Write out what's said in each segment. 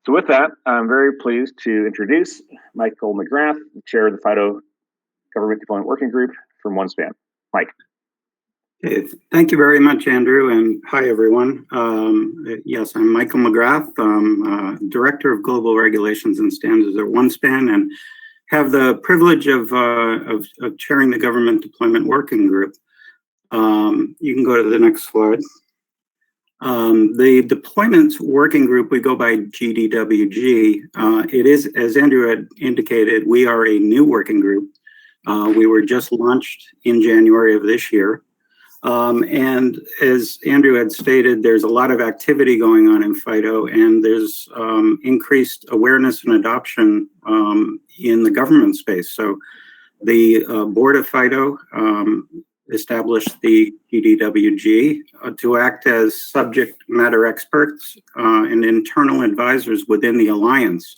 So with that, I'm very pleased to introduce Michael McGrath, the chair of the FIDO Government Deployment Working Group from OneSpan. Mike. Okay, thank you very much, Andrew, and hi, everyone. Yes, I'm Michael McGrath. I'm Director of Global Regulations and Standards at OneSpan and have the privilege of chairing the Government Deployment Working Group. You can go to the next slide. The Deployments Working Group, we go by GDWG. It is, as Andrew had indicated, we are a new working group. We were just launched in January of this year. And as Andrew had stated, there's a lot of activity going on in FIDO, and there's increased awareness and adoption in the government space. So the board of FIDO established the GDWG to act as subject matter experts and internal advisors within the alliance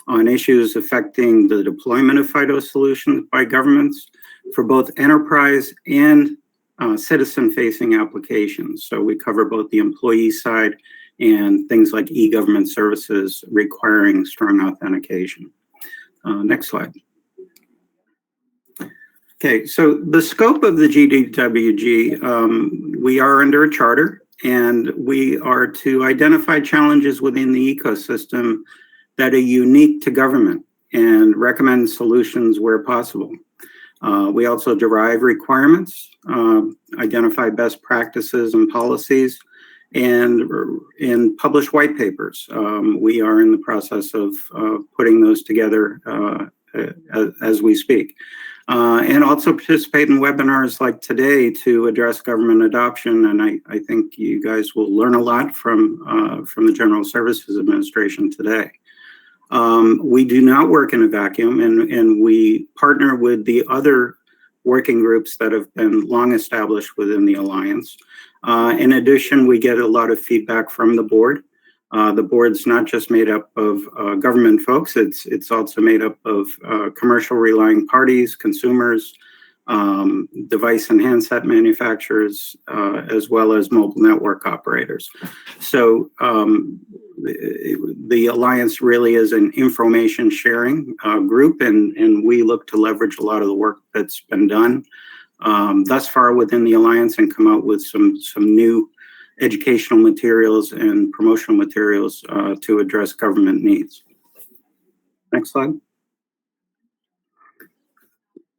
on issues affecting the deployment of FIDO solutions by governments for both enterprise and citizen-facing applications. So we cover both the employee side and things like e-government services requiring strong authentication. Next slide. Okay, so the scope of the GDWG, we are under a charter, and we are to identify challenges within the ecosystem that are unique to government and recommend solutions where possible. We also derive requirements, identify best practices and policies, and publish white papers. We are in the process of putting those together as we speak. And also participate in webinars like today to address government adoption. And I think you guys will learn a lot from the General Services Administration today. We do not work in a vacuum, and we partner with the other working groups that have been long established within the Alliance. In addition, we get a lot of feedback from the board. The board's not just made up of government folks, it's also made up of commercial relying parties, consumers, device and handset manufacturers, as well as mobile network operators. So the Alliance really is an information sharing group, and we look to leverage a lot of the work that's been done thus far within the Alliance and come out with some new educational materials and promotional materials to address government needs. Next slide.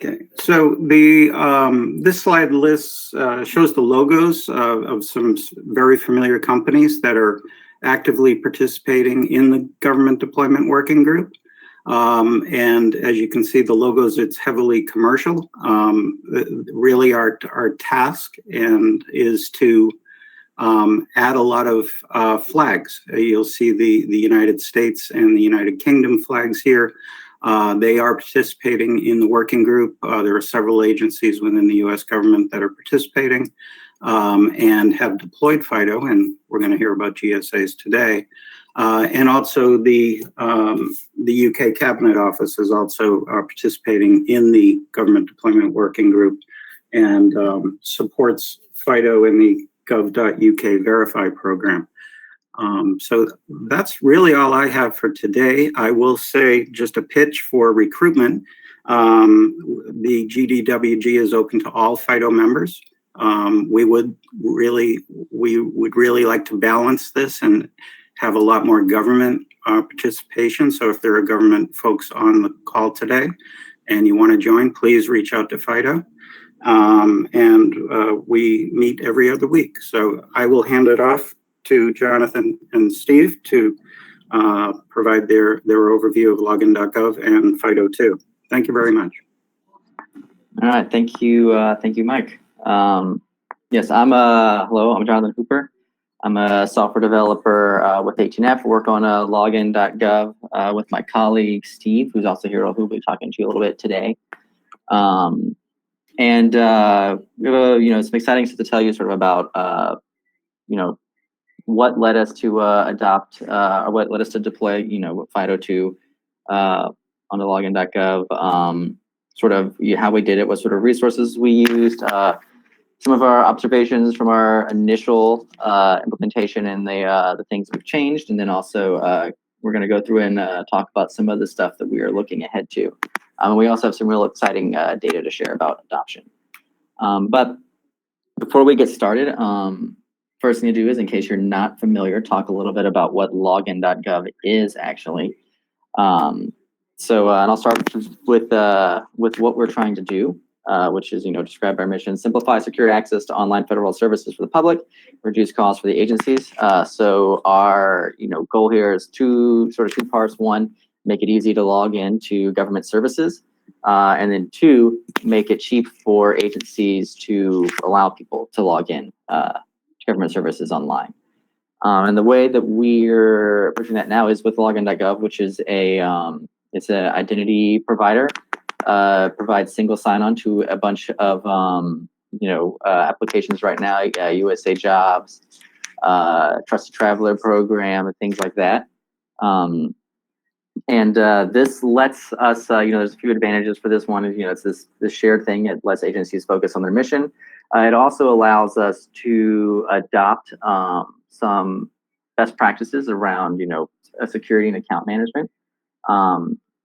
Okay, so this slide lists shows the logos of some very familiar companies that are actively participating in the Government Deployment Working Group. And as you can see, the logos, it's heavily commercial. Really our task is to add a lot of flags. You'll see the United States and the United Kingdom flags here. They are participating in the working group. There are several agencies within the US government that are participating and have deployed FIDO, and we're going to hear about GSAs today. And also the UK Cabinet Office is also participating in the Government Deployment Working Group and supports FIDO in the gov.uk Verify program. So that's really all I have for today. I will say just a pitch for recruitment. The GDWG is open to all FIDO members. We would really like to balance this and have a lot more government participation. So if there are government folks on the call today and you want to join, please reach out to FIDO. And we meet every other week. So I will hand it off to Jonathan and Steve to provide their overview of login.gov and FIDO2. Thank you very much. All right, thank you, Mike. Yes, hello, I'm Jonathan Hooper. I'm a software developer with 18F. Work on login.gov with my colleague Steve, who's also here, who will be talking to you a little bit today. And we have some exciting stuff to tell you sort of about what led us to adopt or what led us to deploy FIDO2 on the login.gov. Sort of how we did it, what sort of resources we used, some of our observations from our initial implementation and the things we've changed, and then also we're going to go through and talk about some of the stuff that we are looking ahead to. We also have some real exciting data to share about adoption. But before we get started, first thing to do is, in case you're not familiar, talk a little bit about what login.gov is actually. And I'll start with what we're trying to do, which is, describe our mission: simplify secure access to online federal services for the public, reduce costs for the agencies. So our, goal here is two parts. One, make it easy to log in to government services. And then two, make it cheap for agencies to allow people to log in to government services online. And the way that we're approaching that now is with login.gov, which is it's an identity provider, provides single sign-on to a bunch of applications right now, USA Jobs, Trusted Traveler Program, and things like that. And this lets us, there's a few advantages for this one. It's this shared thing. It lets agencies focus on their mission. It also allows us to adopt some best practices around, security and account management,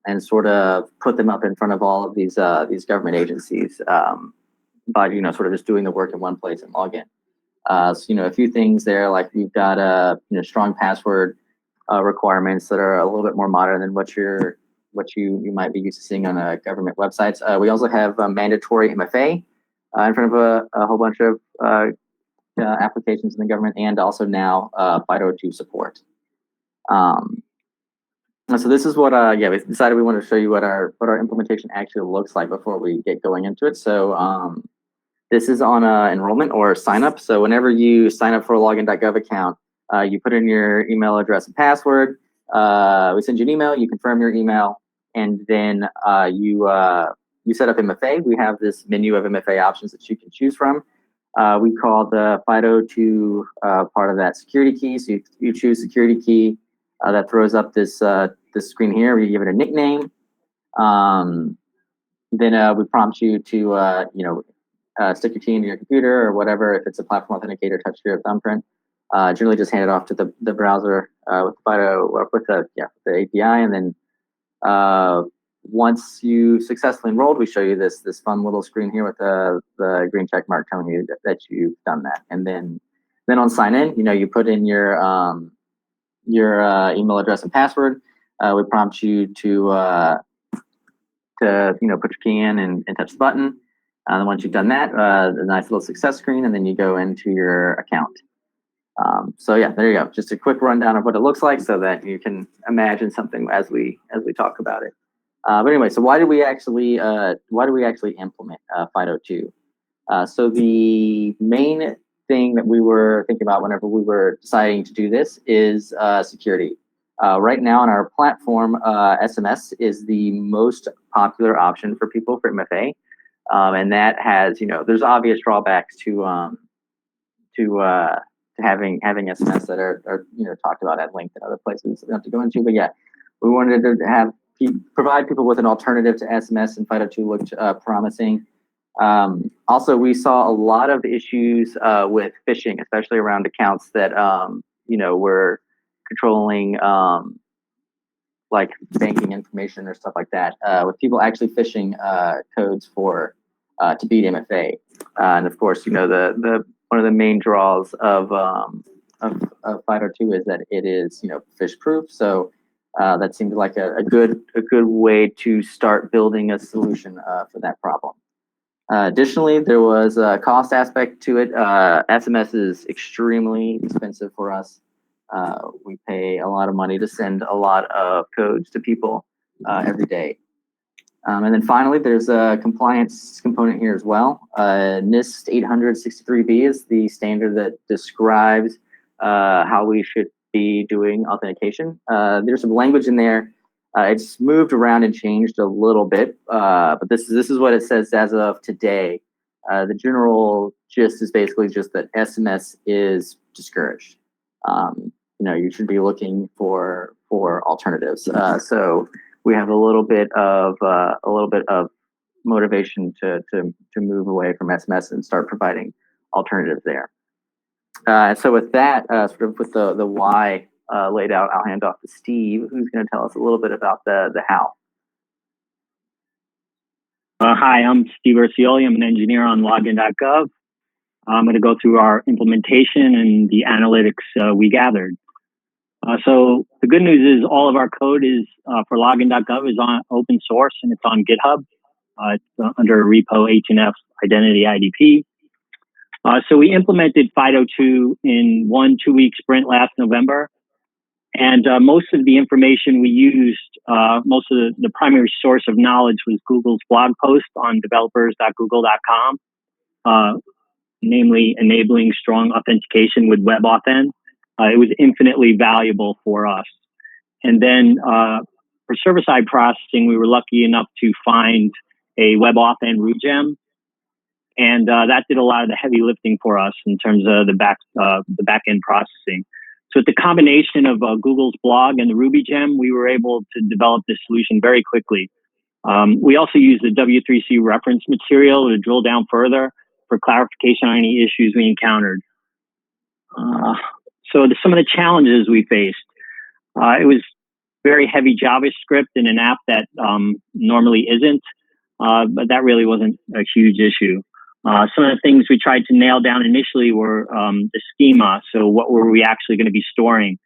and sort of put them up in front of all of these government agencies by, sort of just doing the work in one place and log in. So, a few things there, like we've got strong password requirements that are a little bit more modern than what you might be used to seeing on government websites. We also have mandatory MFA in front of a whole bunch of applications in the government, and also now FIDO2 support. So this is what we decided we wanted to show you what our implementation actually looks like before we get going into it. So this is on enrollment or sign up. So whenever you sign up for a login.gov account, you put in your email address and password. We send you an email. You confirm your email, and then you set up MFA. We have this menu of MFA options that you can choose from. We call the FIDO2 part of that security key. So you choose security key. That throws up this screen here where you give it a nickname. Then we prompt you to stick your key into your computer or whatever. If it's a platform authenticator, touch your thumbprint. Generally just hand it off to the browser with FIDO, with the API, and then once you successfully enrolled, we show you this fun little screen here with the green check mark telling you that you've done that. And then on sign in, you put in your email address and password. We prompt you to put your key in and touch the button. And once you've done that, a nice little success screen, and then you go into your account. So yeah, there you go. Just a quick rundown of what it looks like, so that you can imagine something as we talk about it. But anyway, so why do we actually implement FIDO2? So the main thing that we were thinking about whenever we were deciding to do this is security. Right now on our platform, SMS is the most popular option for people for MFA, and that has, there's obvious drawbacks to having SMS that are talked about at length in other places we don't have to go into. But yeah, we wanted to provide people with an alternative to SMS, and FIDO2 looked promising. Also, we saw a lot of issues with phishing, especially around accounts that were controlling like banking information or stuff like that, with people actually phishing codes for to beat MFA. And of course, the one of the main draws of FIDO2 is that it is phish proof. So that seemed like a good way to start building a solution for that problem. Additionally, there was a cost aspect to it. SMS is extremely expensive for us. We pay a lot of money to send a lot of codes to people every day. And then finally, there's a compliance component here as well. NIST 863B is the standard that describes how we should be doing authentication. There's some language in there. It's moved around and changed a little bit, but this is what it says as of today. The general gist is basically just that SMS is discouraged. You should be looking for alternatives. So we have a little bit of motivation to move away from SMS and start providing alternatives there. So with that, sort of with the why laid out, I'll hand off to Steve, who's going to tell us a little bit about the how. Hi, I'm Steve Ursioli. I'm an engineer on login.gov. I'm going to go through our implementation and the analytics we gathered. So the good news is all of our code is for login.gov is on open source and it's on GitHub. It's under repo H&F identity IDP. So we implemented FIDO2 in 1 2-week sprint last November. And most of the information we used, most of the primary source of knowledge was Google's blog post on developers.google.com, namely enabling strong authentication with WebAuthn. It was infinitely valuable for us. And then for server-side processing, we were lucky enough to find a WebAuthn root gem. And that did a lot of the heavy lifting for us in terms of the back-end processing. So with the combination of Google's blog and the Ruby gem, we were able to develop this solution very quickly. We also used the W3C reference material to drill down further for clarification on any issues we encountered. So some of the challenges we faced, it was very heavy JavaScript in an app that normally isn't, but that really wasn't a huge issue. Some of the things we tried to nail down initially were the schema. So what were we actually going to be storing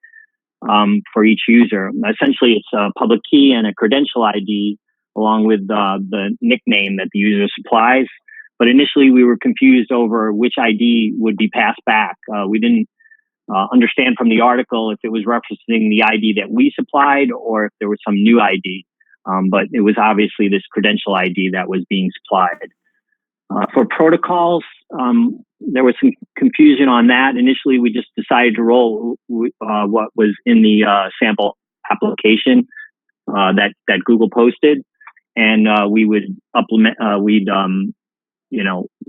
for each user? Essentially, it's a public key and a credential ID along with the nickname that the user supplies. But initially, we were confused over which ID would be passed back. We didn't understand from the article if it was referencing the ID that we supplied or if there was some new ID. But it was obviously this credential ID that was being supplied. For protocols, there was some confusion on that. Initially, we just decided to roll what was in the sample application that Google posted, and we would implement. We'd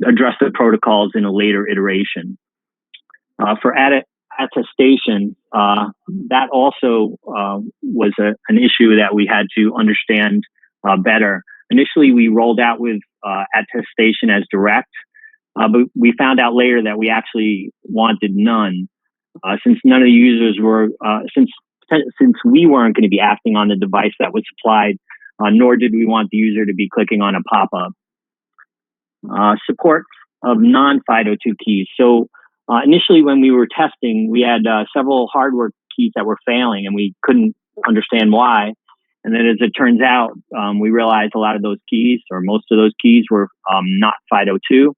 address the protocols in a later iteration. For attestation, that also was an issue that we had to understand better. Initially, we rolled out with attestation as direct, but we found out later that we actually wanted none, since none of the users were, since we weren't going to be acting on the device that was supplied, nor did we want the user to be clicking on a pop-up. Support of non-FIDO2 keys. So initially, when we were testing, we had several hardware keys that were failing, and we couldn't understand why. And then as it turns out, we realized a lot of those keys, or most of those keys, were not FIDO2.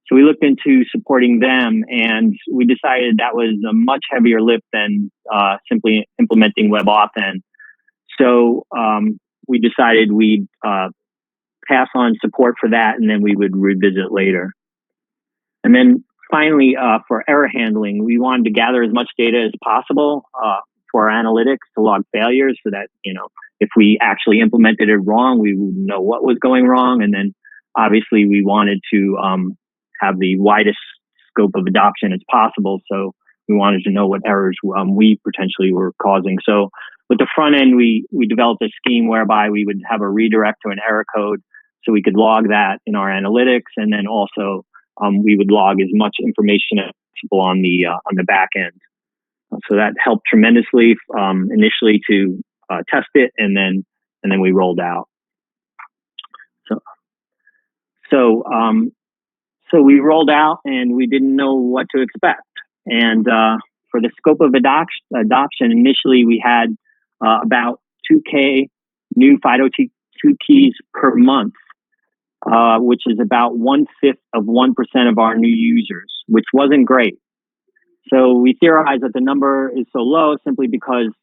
So we looked into supporting them, and we decided that was a much heavier lift than simply implementing WebAuthn. So we decided we'd pass on support for that, and then we would revisit later. And then finally, for error handling, we wanted to gather as much data as possible for our analytics to log failures, so that if we actually implemented it wrong, we would know what was going wrong. And then obviously we wanted to have the widest scope of adoption as possible. So we wanted to know what errors we potentially were causing. So with the front end, we developed a scheme whereby we would have a redirect to an error code so we could log that in our analytics. And then also we would log as much information as possible on the back end. So that helped tremendously initially to test it, and then we rolled out. So we rolled out, and we didn't know what to expect. And for the scope of adoption, initially we had about 2K new FIDO2 keys per month, which is about 1/5 of 1% of our new users, which wasn't great. So we theorized that the number is so low simply because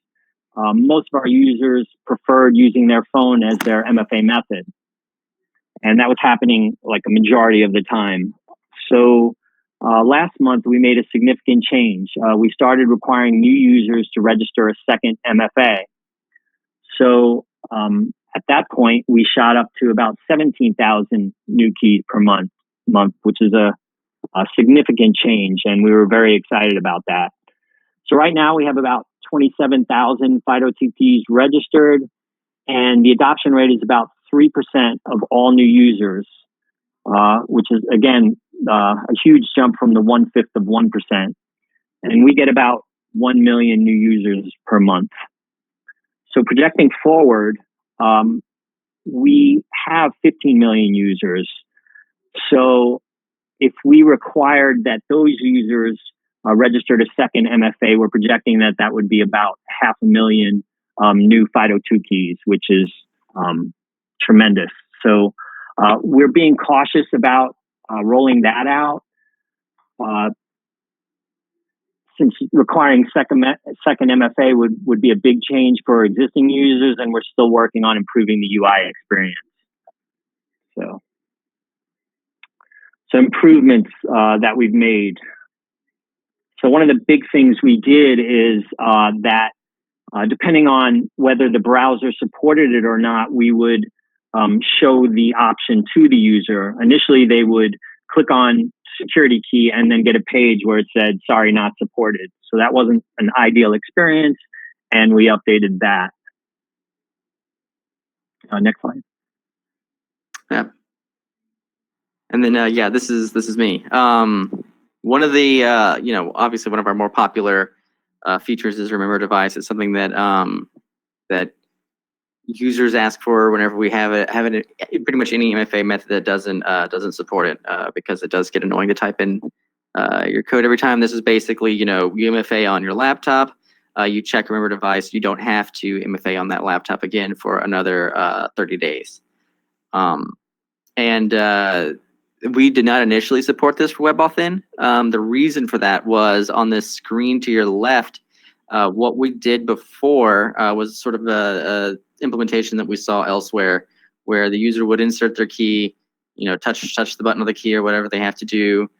most of our users preferred using their phone as their MFA method. And that was happening like a majority of the time. So last month, we made a significant change. We started requiring new users to register a second MFA. So at that point, we shot up to about 17,000 new keys per month, which is a significant change. And we were very excited about that. So right now, we have about 27,000 FIDO2 keys registered, and the adoption rate is about 3% of all new users, which is, again, a huge jump from the 1/5 of 1%. And we get about 1 million new users per month. So projecting forward, we have 15 million users. So if we required that those users registered a second MFA, we're projecting that that would be about 500,000 new FIDO2 keys, which is tremendous. So we're being cautious about rolling that out. Since requiring second MFA would be a big change for existing users, and we're still working on improving the UI experience. So improvements that we've made. So one of the big things we did is that depending on whether the browser supported it or not, we would show the option to the user. Initially, they would click on security key and then get a page where it said, sorry, not supported. So that wasn't an ideal experience, and we updated that. Next slide. Yeah. And then, yeah, this is me. One of the, obviously one of our more popular features is Remember Device. It's something that that users ask for whenever we have pretty much any MFA method that doesn't support it, because it does get annoying to type in your code every time. This is basically, UMFA on your laptop. You check Remember Device. You don't have to MFA on that laptop again for another 30 days. We did not initially support this for WebAuthn. The reason for that was on this screen to your left. What we did before was sort of a implementation that we saw elsewhere, where the user would insert their key, touch the button of the key or whatever they have to do,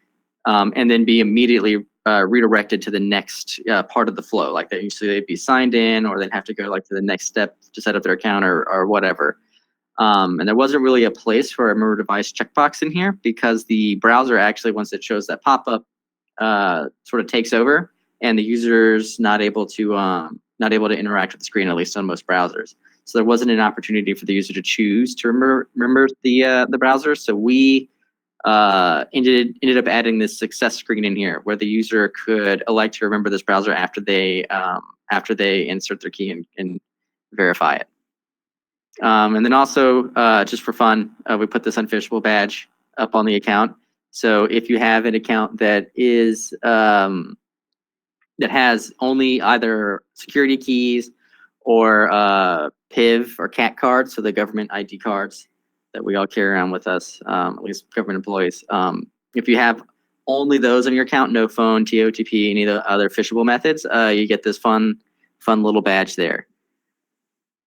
and then be immediately redirected to the next part of the flow. Like they'd be signed in, or they'd have to go to the next step to set up their account or whatever. And there wasn't really a place for a Remember Device checkbox in here, because the browser actually, once it shows that pop-up, sort of takes over, and the user's not able to interact with the screen, at least on most browsers. So there wasn't an opportunity for the user to choose to remember the browser. So we ended up adding this success screen in here, where the user could elect to remember this browser after they insert their key and verify it. And then also, just for fun, we put this unfishable badge up on the account. So if you have an account that is that has only either security keys or PIV or CAT cards, so the government ID cards that we all carry around with us, at least government employees. If you have only those on your account, no phone, TOTP, any of the other phishable methods, you get this fun little badge there.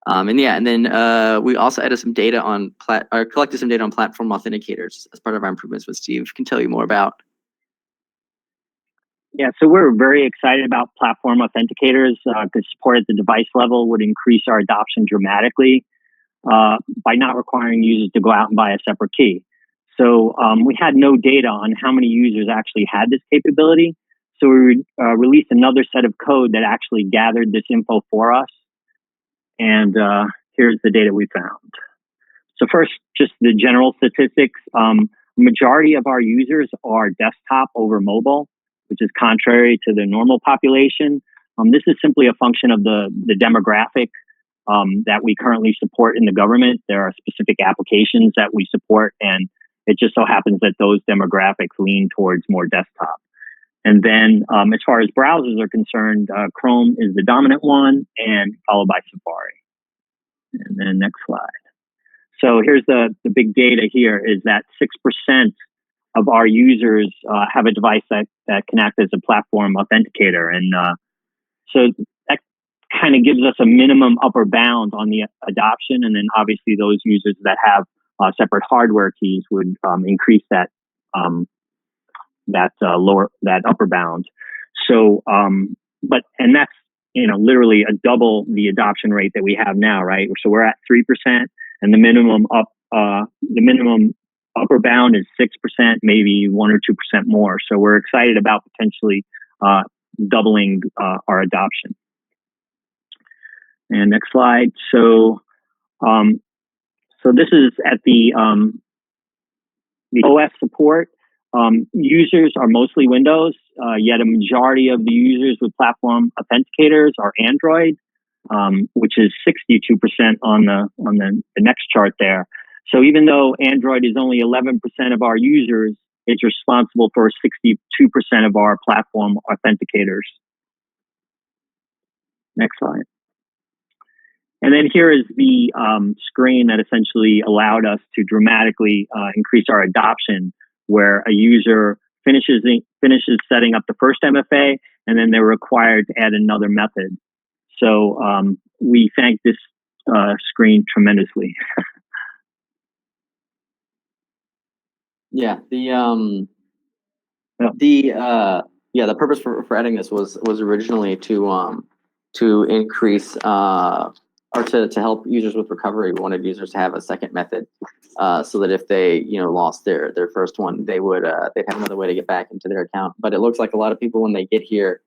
And then we also added some data on collected some data on platform authenticators as part of our improvements, which Steve can tell you more about. Yeah, so we're very excited about platform authenticators because support at the device level would increase our adoption dramatically by not requiring users to go out and buy a separate key. So we had no data on how many users actually had this capability. So we released another set of code that actually gathered this info for us. And here's the data we found. So first, just the general statistics. Majority of our users are desktop over mobile, which is contrary to the normal population. This is simply a function of the demographic that we currently support in the government. There are specific applications that we support, and it just so happens that those demographics lean towards more desktop. And then as far as browsers are concerned, Chrome is the dominant one, and followed by Safari. And then next slide. So here's the big data here is that 6% of our users have a device that can act as a platform authenticator. And so that kind of gives us a minimum upper bound on the adoption. And then obviously those users that have separate hardware keys would increase that upper bound. So, and that's, literally a double the adoption rate that we have now, right? So we're at 3%, and the minimum upper bound is 6%, maybe 1 or 2% more. So we're excited about potentially doubling our adoption. And next slide. So, so this is at the OS support. Users are mostly Windows, yet a majority of the users with platform authenticators are Android, which is 62% on the next chart there. So even though Android is only 11% of our users, it's responsible for 62% of our platform authenticators. Next slide. And then here is the screen that essentially allowed us to dramatically increase our adoption, where a user finishes setting up the first MFA, and then they're required to add another method. So we thank this screen tremendously. Yeah, the purpose for adding this was originally to increase or to help users with recovery. We wanted users to have a second method, so that if they lost their first one, they'd have another way to get back into their account. But it looks like a lot of people, when they get here,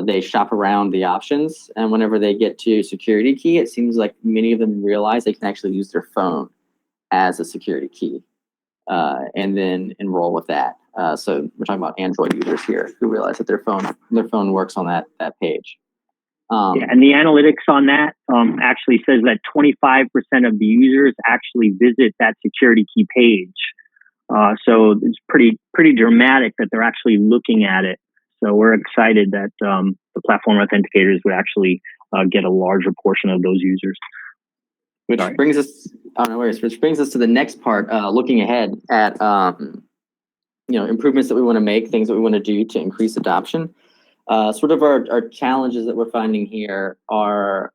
they shop around the options, and whenever they get to security key, it seems like many of them realize they can actually use their phone as a security key, and then enroll with that. So we're talking about Android users here who realize that their phone works on that page. Yeah, and the analytics on that actually says that 25% of the users actually visit that security key page. So it's pretty dramatic that they're actually looking at it. So we're excited that the platform authenticators would actually get a larger portion of those users. Which brings us to the next part, looking ahead at improvements that we want to make, things that we want to do to increase adoption. Sort of our challenges that we're finding here are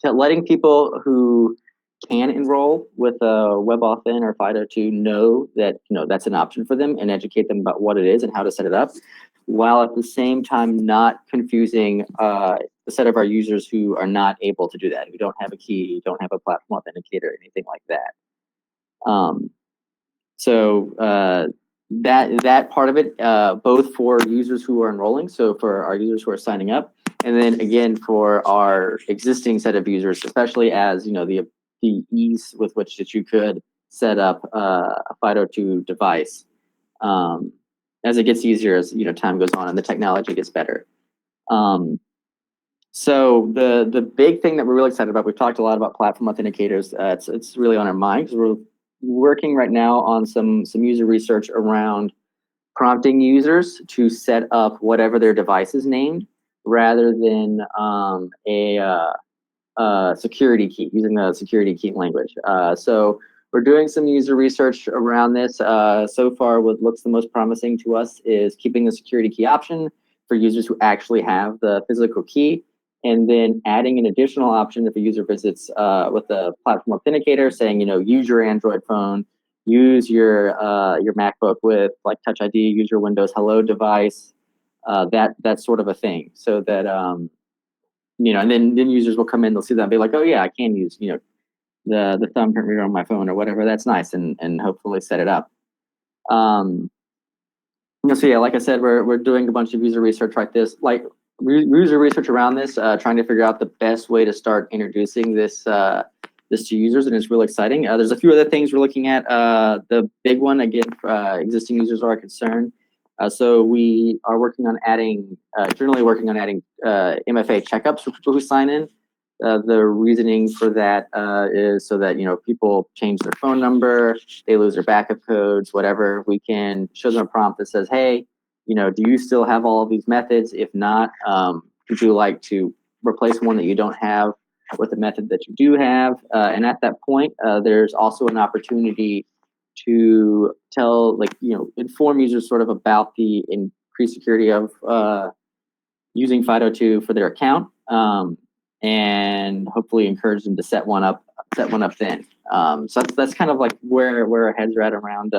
letting people who can enroll with a WebAuthn or FIDO2 know that that's an option for them, and educate them about what it is and how to set it up, while at the same time not confusing the set of our users who are not able to do that, who don't have a key, don't have a platform authenticator, anything like that. So that part of it, both for users who are enrolling, so for our users who are signing up, and then again for our existing set of users, especially as the ease with which that you could set up a FIDO2 device, as it gets easier as time goes on and the technology gets better. So the big thing that we're really excited about, we've talked a lot about platform authenticators. It's really on our mind because we're working right now on some user research around prompting users to set up whatever their device is named, rather than a security key, using the security key language. So we're doing some user research around this. So far, what looks the most promising to us is keeping the security key option for users who actually have the physical key, and then adding an additional option if a user visits with the platform authenticator, saying, use your Android phone, use your MacBook with like Touch ID, use your Windows Hello device, that sort of a thing, so that and then users will come in, they'll see that and be like, oh yeah, I can use the thumbprint reader on my phone or whatever. That's nice, and hopefully set it up. So yeah, like I said, we're doing a bunch of user research like this, user research around this, trying to figure out the best way to start introducing this to users, and it's really exciting. There's a few other things we're looking at. The big one, again, existing users are concerned. So we are generally working on adding MFA checkups for people who sign in. The reasoning for that is so that people change their phone number, they lose their backup codes, whatever. We can show them a prompt that says, hey, do you still have all of these methods? If not, would you like to replace one that you don't have with a method that you do have? And at that point, there's also an opportunity to inform users sort of about the increased security of using FIDO2 for their account, and hopefully encourage them to set one up then. So that's kind of like where our heads are at around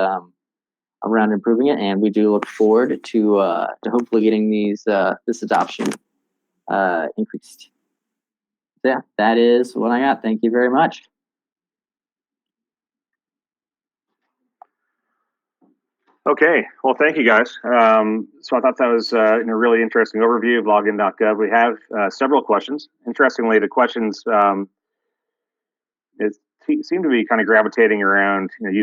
improving it, and we do look forward to hopefully getting this adoption increased. So yeah, that is what I got. Thank you very much. Okay, well, thank you guys. So I thought that was a really interesting overview of login.gov. We have several questions. Interestingly, the questions seem to be kind of gravitating around using